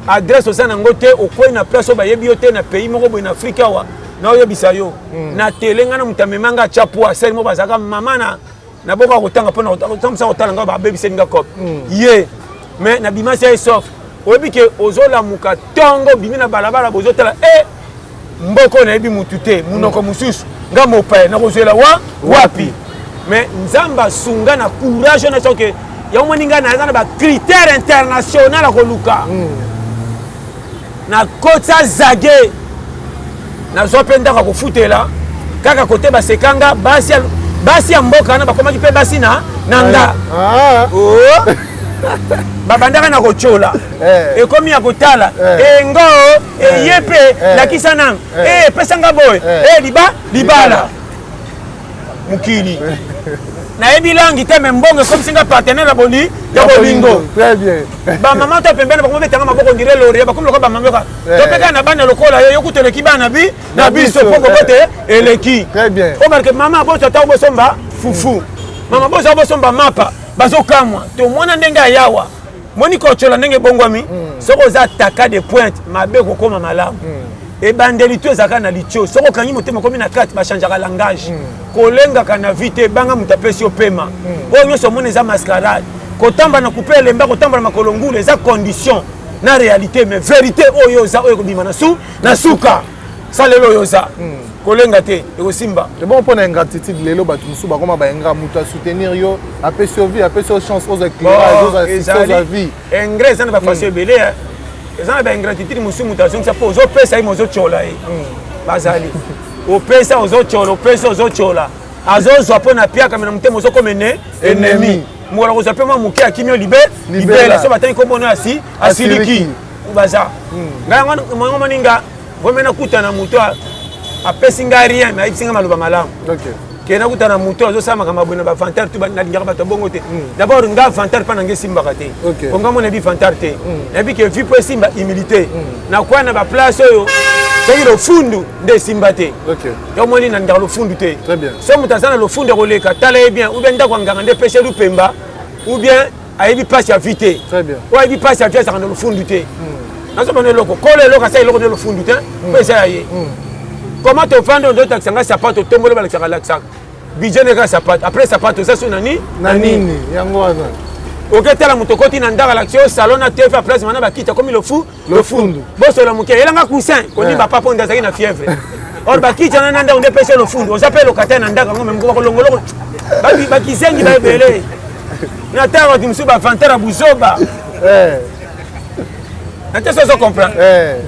adresse oza nango te okwei na place oyo bayebi yo te na pays moko boye na afrika awa na oyebisa yo na tele nga na moto amemanga atya po asali mo bazalaka mama na boka kotanga mpona kotala nga babebiseli nga kope ye mais na bimasi ya esof oyebi ke ozolamuka ntongo bimi na balabala bozotala mboko nayebi mutu te munoko mosusu nga mopaye nakozwela wapi mais nzambe asunga na courage na soki ya omoni nga naza na bacritère international ya koluka na kota zage nazwa mpe ndako ya kofutela kaka kote basekanga basi ya mboka wana bakomaki mpe basi na nga babandaka na kotyola ekomi ya kotala engo eye mpe lakisa nango epesanga boye libala mokili nayebi langi te me mbongo ekomisinga partenaire ya bolingo bamama to pembeni bakomobetanga maboko ndire lori bakomi lokola bamamoka topeka na bana lokola yo yokuteleki bana na biso mpongo bote eleki obarke mama boso ata obosomba fufu mama boso obosomba mapa bazokamwa tomona ndenge ayawa moni kotyola ndenge ebongwami soki oza taka de pointe mabe kokoma malamu ebandeli to ezalaka na litio soki okangi motema okomi na kati bachangeaka langage kolengaka na vi te ebanga moto apesi yo pema oyo nyonso omona eza mascarade kotamba na couper lemba kotamba na makolongu les conditions na réalité mais vérité oyo za oyo bima na suka ça lelo oyo za kolenga te eko simba c'est bon pour ingratitude lelo batu musu ba koma ba ingra muta soutenir yo après survie après sur chance aux éclairages aux vie engrais ça ne va pas se belé ça ba ingratitude musu mutation ça pose au pesa imozo chola bazali au pesa ozo chola au pesa ozo chola azo zo pona pia kama mtemo zo comme ennemi mora ko zape ma muke akimio libela so batani ko mona asiliki baza ngana ngana maninga vomena kutana muto apesi nga rien mais ayisinga maloba malamu OK kena kutana muto zo sama kama bona ba fantar tu na dinga bato bongo te d'abord nga fantar pa nange simba kate konga mona bi fantar te na bi ke vi po simba humilité na kwa na ba place oyo c'est le fundu de simba te OK yo moni na ndalo fundu te très bien so mutasana le fundu roleka tala bien ou bien ndako nganga nde pêcher du pemba ou bien ayebi passe ya vite très bien ou ayebi passe ya fiasa kana le fundu te nazo bana loko kole loko sa loko de le fundu te pesa ye comment te vendre d'autres taxanga sapato tombolo ba laksaka laksak budget ne ka sapato après sapato ça so nani nini yango wana OK tala mutokoti na ndaka l'action salon na TV place mana bakita comme le fundu boso la muke elanga coussin koni ba papa ndazaki na fièvre or bakita na ndaka onde pesa le fundu on s'appelle locataire na ndaka ngome mko kolongolo ba kisengi ba belé na tawa kimsu ba fantara buzoba Nate so comprendre.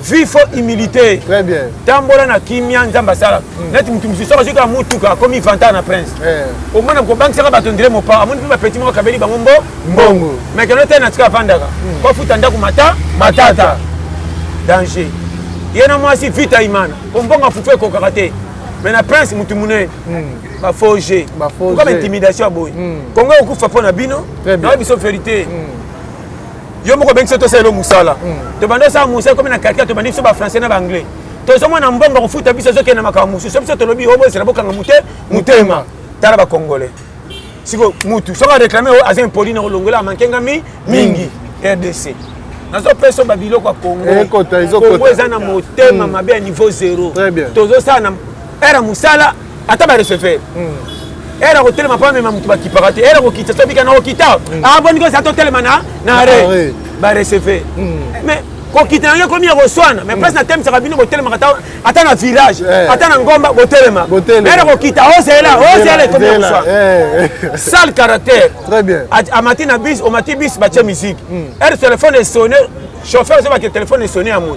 Vifo humilité. Très bien. Tambola na kimia nzamba sala. Neti mutu musu so ka mutuka comme Fanta na prince. Au moins ko bank saka batondire mo pa amoni ba petit mo kabeli bango mbongo. Mais que note na tika fandaka. Ko futa ndako matata. Danger. Yena mwasi vita imana. Ko mbonga fufe ko karate. Mais na prince mutu mune. Ba forger. Comme intimidation à boy. Kongo okufa pona bino. Na biso vérité. Yo moko bengi to selo musala to bando sa musa comme na quelqu'un to bandi so ba français na ba anglais to so mona mbongo ko futa biso zo ke na makamusu so biso to lobi obo sera bokanga mutema tala ba congolais siko mutu so ka réclamer o azin Pauline olongola mankenga mingi RDC nazo peso ba biloko Congo eza na motema mabe à niveau 0 to zo sa na era musala ata ba recevoir era ko telema pa mema mutu bakipakate era ko kita so bika na okita aboni ko sa to telema na re ba recevoir mais ko kita nga komi ko swana mais presque na thème ça kabino ko telema ata na village ata na ngomba ko telema era ko kita o sela komi ko swana sale caractère très bien a matina bis o mati bis ba che musique era téléphone est sonné chauffeur so ba que téléphone est sonné amour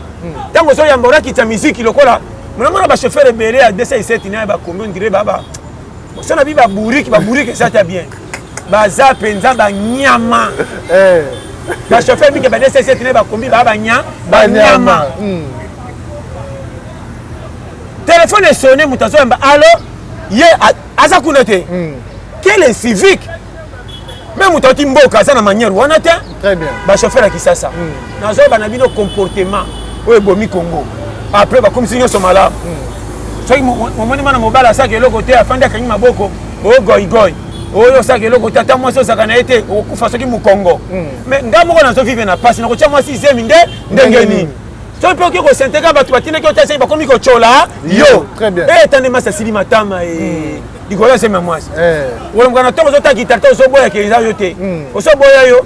tango so yambora kita musique lokola mona ba chauffeur ebele a 207 na ba combien on dirait baba so na bi ba buriki ça ta bien baza penza ba nyama ba chauffeur bi ke ba DCC tene ba kombi ba nyama téléphone est sonné mutazo mba allo ye aza kunete quel est civique même mutati mboka ça na manière wana te très bien ba chauffeur ki sasa nazo ba na bino comportement o ebomi Congo après ba comme si nyo somala soki momoni mana mobala asaka eloko te afandi akangi maboko ogoigoy oyo osaka eloko te ata mwasi osaka na ye te okufa soki mokongo mais nga moko nazovivre na pasi nakotia mwasi izemi ndenge nini soki mpe oki kosenteka bato batinaki otasei bakomi kocola yo etande masi asili matama likolo asemi ya mwasi olongoka na ntongo ozotaka gitare te ozoboyaka eza yo te ozoboya yo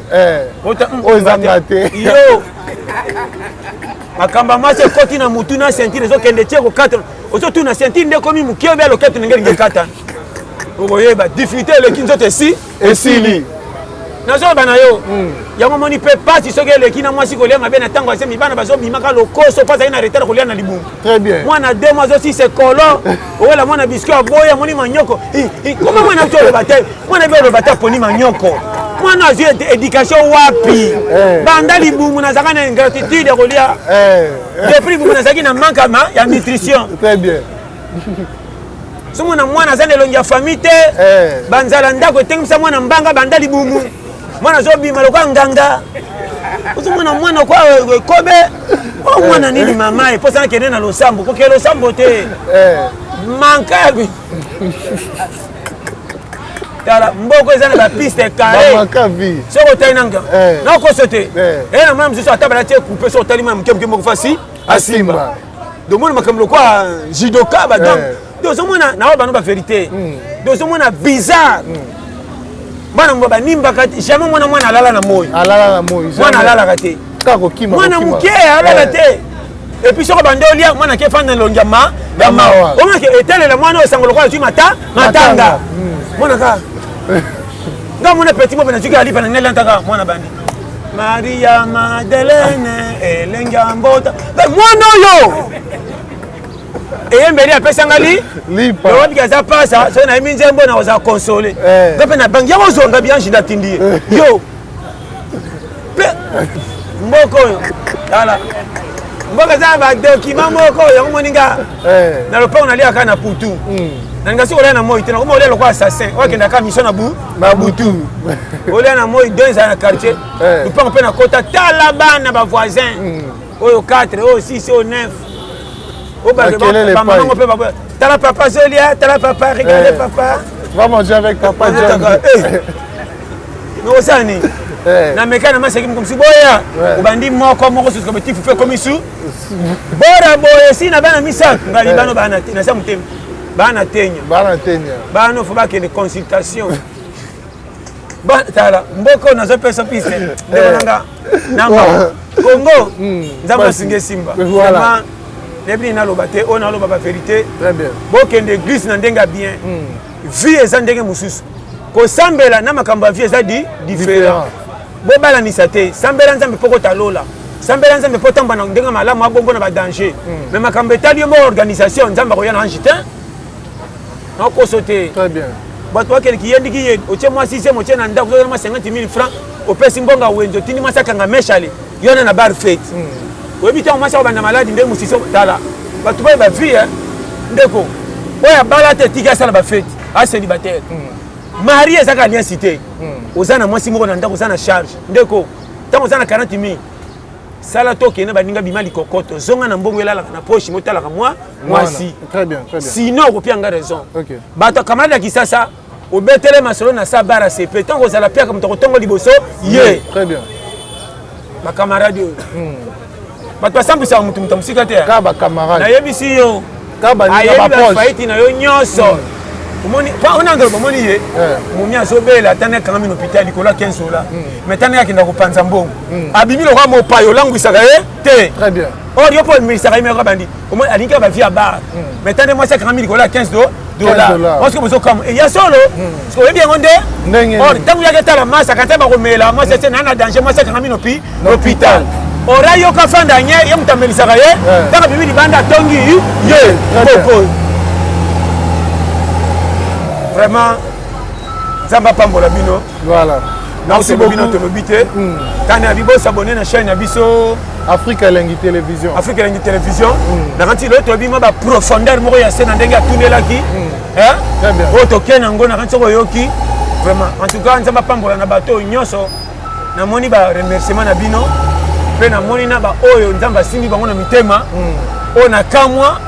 ozanga te yo makamba mwasi ekoti na mutu na sentire ezokende tie kokatana ozotuna sentire nde komi mokie obe aloketo ndenge lingi ekatana okoyeba difficulté eleki nzoto esili nazoyeba na yo yango moni mpe pasi soki eleki na mwasi kolia mabe na ntango ase mibana bazobimaka lokoso mpo azali na retard kolia na libumu mwana demo azosisa ekolo owela mwana biscuit aboya amoni manyoko koma mwana ti oloba te mwana bi oloba te aponi manyoko mwana azwi éducation wapi banda libumu nazalaka na ingratitude ya kolia depuis libumu nazalaki na manque ya nutrition somo na mwana aza na elongi ya famille te banzala ndako etengisa mwana mbanga banda libumu mwana azobima lokola nganga ozomona mwana kwa ekobe o mwana nini mama ye mposa nakende na losambo kokee losambo te manka ya tala mboko eza na bapiste carré soki otali nanga nakoso te na mwana mosusu ata balati ekupe soki otali mwana moke moko fasi asimba domona makambo lokwa judoka badam dozomona nawa bano bavérité dozomona bizarre bana mboba nimbaka jamais mwana alala na moyi alala na moyi mwana alala te mwana muke alala te et puis soko bande olia mwana ke fanda longia ma ya mawa o mwana ke etelela mwana o sangolo kwa tu matanga mwana ka nga mwana petit mo bana tuki ali bana nela ntaka mwana bandi Maria Madeleine elenga mbota mwana oyo eyembeli apesanga lipa owabi za pasa so na minje mbona oza console ngape na bangi yako zonga bianji ndatindi yo pe mboko yo ala mboko za ba document mboko yo moninga na lopa na lia kana putu na ngasi ola na moi tena omo lelo kwa assassin wakenda ka mission na butu ola na moi deux ans na quartier lopa pe na kota tala bana ba voisin oyo 4 oyo 6 oyo 9 T'as papa Zolia, t'as papa, regardez papa. Va manger avec papa John. Non, ça n'est. Na mekana ma seki comme si boya. Ubandi moko moko sur comme tu fais comme ici. Bora boya si na bana misak. Ngali bano bana na sa mutem. Bana tenya. Bano faut pas que les consultations. Ba tala mboko na zo pesa piste. Ndanga. Namba. Congo. Nzamba singe simba. Voilà. Nebni na lobate on a loba ba vérité très bien bokende église na ndenga bien vie eza ndenge mususu ko sambela na makambo vie eza différent bo bala ni sate sambela nzambe poko talola sambela nzambe potamba na ndenga malamu abongo na ba danger mais makambo etali mo organisation nzamba ko yana anjitin na ko sauter très bien bato wakeli kiyendi kiye oche moi 6e oche na ndako zo ma 50000 francs opesi mbonga wenzo tini masaka meshale yona na bar fête oui, on m'a dit malade, il y a ba vie ndeko oya balate tika sala ba fête a célibataire marié ça ka bien cité ozana mwasi moko na ndako ozana charge ndeko tant ozana 40000 sala to kene ba ninga bimali kokoto zonga na mbongo elala na poche motala ka mwasi très bien sinon ko pianga raison OK bato camarade ki sasa obetele masolo na sa bara CP tant ozala pia comme to tongo liboso ye très bien ma camarade bato basambisa mutu musika te ka ba camarade na yebisi yo ka ba ni ba poche faiti na yo nyonso omoni pa ona ndo bomoni ye mumia azobela tane kanga mino hôpital kola 15 dollars mais tane yakenda ko panza mbongo abimi lo kwa mopayo langwisaka ye te très bien or yo po misaka me bandi omoni alinka ba via bar mais tane moi 50 kola 15 dollars parce que bozo comme et ya solo parce que bien onde or tangu ya keta la masa kata ba komela moi c'est nana danger moi 50 hôpital ora yo ka fanda nye ye mutamelisaka ye taka bibi libanda tongi ye boko vraiment zamba pambola bino voilà merci beaucoup bino tolobite tane abi bo s'abonner na chaîne abiso Africa Elengi Télévision na kanti lo to bima ba profondeur moko ya scène ndenge atunela ki très bien oto kena ngo na kanti ko yoki vraiment en tout cas zamba pambola na bato nyonso na moni ba remerciement na bino pe na moni na ba oyo nzamba simbi bango na mitema o na kamwa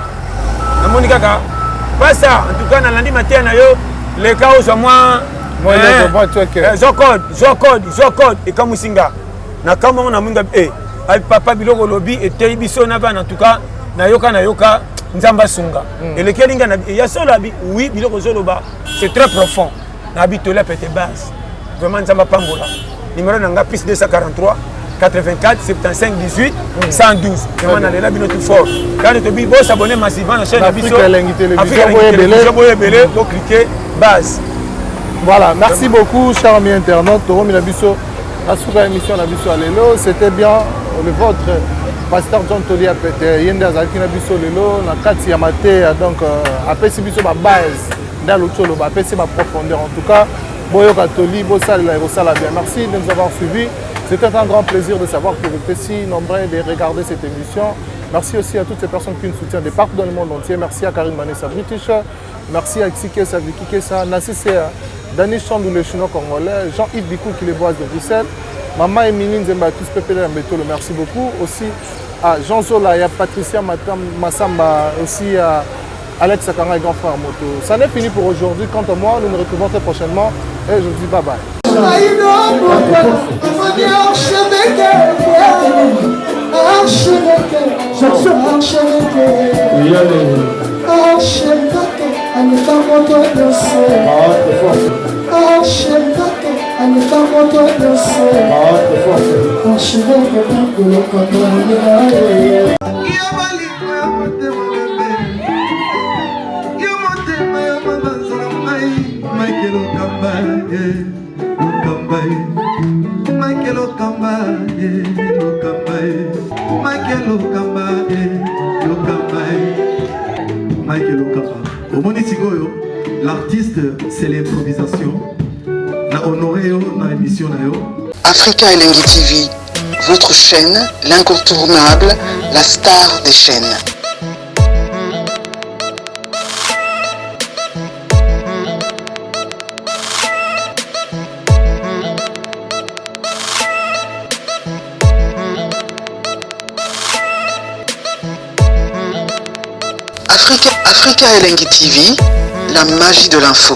na moni kaka pasa en tout cas na lundi matin na yo le chaos moi zokod et kamusinga na kamwa na munga ay papa biloko lobi et tei biso na ba en tout cas na yoka nzamba sunga et le kelinga na ya solo bi oui biloko zoloba c'est très profond na bi to la pete base vraiment nzamba pambola numéro nanga plus 243 84 75 18 112 vraiment na lela bino tout fort quand tu bi bo s'abonner massivement à la chaîne Africa Elengi Télévision pour cliquer base. Voilà, merci beaucoup chers amis internautes. Toromi Nabiso asuka émission Nabiso lelo, c'était bien le vôtre pasteur John Toli apete yende azalaki Nabiso lelo na kati ya mate donc apesi biso ba base ndalo tolo ba apesi ba profondeur en tout cas boyo katoli bo sala bien. Merci de nous avoir suivis. C'était un grand plaisir de savoir que vous étiez si nombreux de regarder cette émission. Merci aussi à toutes ces personnes qui nous soutiennent de partout dans le monde entier. Merci à Karine Manessa British. Merci à Xikesa, Vicky Kessa, Nassisea, Dani Chandou, le chinois congolais, Jean-Yves Bikou qui les boise de Bruxelles, Maman Emiline Zemba, tous Pépélé Mbetolo, merci beaucoup. Aussi à Jean Zola, il y a Patricia Massamba, aussi à Alex Akanga et grand frère Moto. Ça n'est fini pour aujourd'hui. Quant à moi, nous nous retrouvons très prochainement et je vous dis bye bye. Archevêque, L'artiste, c'est l'improvisation. Na honoré dans l'émission. Africa Elengi TV, votre chaîne, l'incontournable, la star des chaînes. Africa Elengi TV, la magie de l'info.